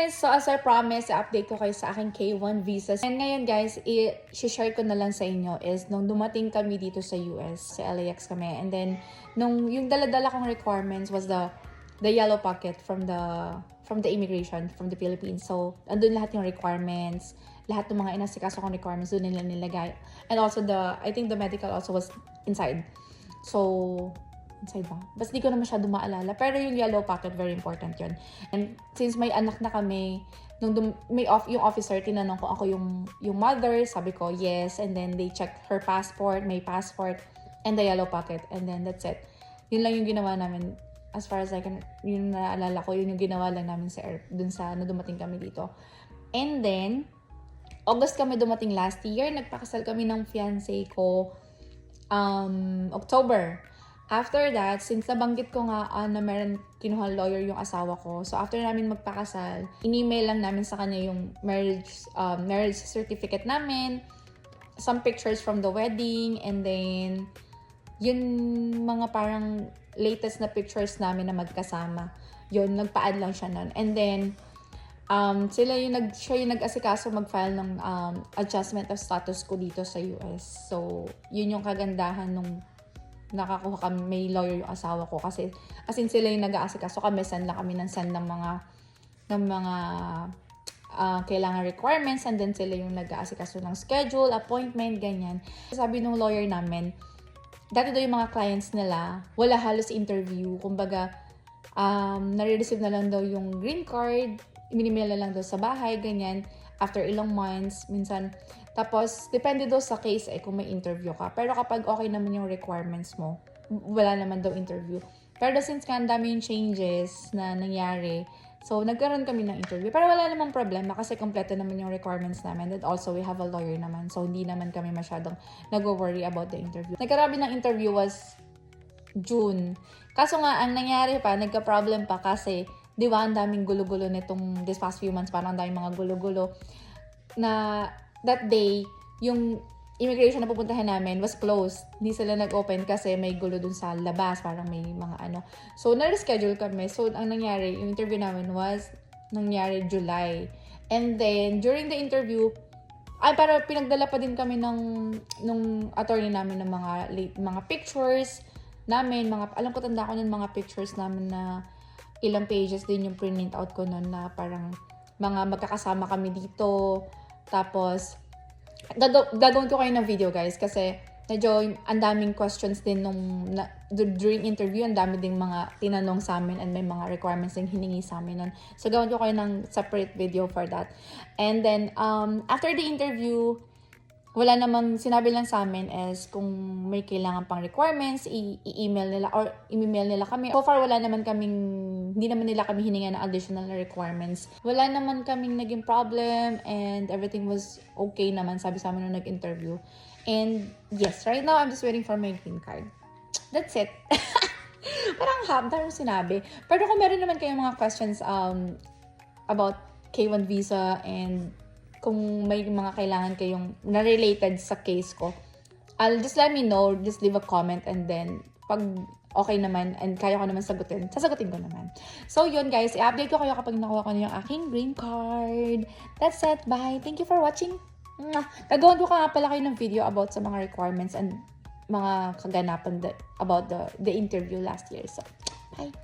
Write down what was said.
guys! So as I promised, i-update ko kayo sa aking K1 visas. And ngayon guys, i-share ko na lang sa inyo is nung dumating kami dito sa US, sa LAX kami. And then, yung dala-dala kong requirements was the yellow packet from the immigration from the Philippines. So, andun lahat yung requirements, lahat ng mga inasikaso kong requirements, doon nila nilagay. And also I think the medical also was inside. So, inside ba? Basta di ko na masyado maalala. Pero yung yellow packet, very important yun. And since may anak na kami, yung officer, tinanong ko ako yung mother, sabi ko yes. And then they checked her passport, may passport, and the yellow packet. And then that's it. Yun lang yung ginawa namin. As far as I can, yun naalala ko, yun yung ginawa lang namin sa dun sa dumating kami dito. And then, August kami dumating last year. Nagpakasal kami ng fiancé ko October. After that, since nabanggit ko nga na meron kinuha lawyer yung asawa ko, so after namin magpakasal, in-email lang namin sa kanya yung marriage certificate namin, some pictures from the wedding, and then yun mga parang latest na pictures namin na magkasama. Yun, nagpa-add lang siya nun. And then, siya yung nag-asikaso mag-file ng adjustment of status ko dito sa US. So, yun yung kagandahan nung nakakuha kami, may lawyer yung asawa ko. Kasi, as in sila yung nag-aasikaso kami, send lang kami ng mga kailangan requirements, and then sila yung nag-aasikaso ng schedule, appointment, ganyan. Sabi ng lawyer namin, dati daw yung mga clients nila, wala halos interview. Kumbaga, nare-receive na lang daw yung green card, iminimila na lang daw sa bahay, ganyan, after ilang months, minsan. Tapos, depende daw sa case kung may interview ka. Pero kapag okay naman yung requirements mo, wala naman daw interview. Pero since ang dami yung changes na nangyari, so nagkaroon kami ng interview. Pero wala namang problema kasi kompleto naman yung requirements namin. And also, we have a lawyer naman. So, hindi naman kami masyadong nag-worry about the interview. Nagkaroon ng interview was June. Kaso nga, ang nangyari pa, nagka-problem pa kasi, di ba, ang daming gulo-gulo nitong this past few months, parang ang daming mga gulo-gulo na that day, yung immigration na pupuntahan namin was closed. Hindi sila nag-open kasi may gulo dun sa labas. Parang may mga ano. So, na-reschedule kami. So, ang nangyari, yung interview namin was nangyari July. And then, during the interview, para pinagdala pa din kami nung attorney namin ng mga pictures namin. Alam ko, tanda ko nun mga pictures namin na ilang pages din yung print out ko nun na parang mga magkakasama kami dito. Tapos, gagawin ko kayo ng video guys kasi medyo ang daming questions din during interview, ang dami ding mga tinanong sa amin and may mga requirements din hiningi sa amin nun. So, gawin ko kayo ng separate video for that. And then, after the interview, wala namang, sinabi lang sa amin is kung may kailangan pang requirements, i-email nila or i-email nila kami. So far, hindi naman nila kami hininga ng additional requirements. Wala naman kaming naging problem and everything was okay naman, sabi sa amin nung nag-interview. And yes, right now, I'm just waiting for my green card. That's it. Parang dahil sinabi. Pero kung meron naman kayong mga questions about K1 visa and kung may mga kailangan kayong na-related sa case ko, just let me know, just leave a comment, and then pag okay naman and kaya ko naman sasagutin ko naman. So yun guys, i-update ko kayo kapag nakuha ko na yung aking green card. That's it, bye! Thank you for watching! Gagawin ko nga pala kayo ng video about sa mga requirements and mga kaganapan about the interview last year. So, bye!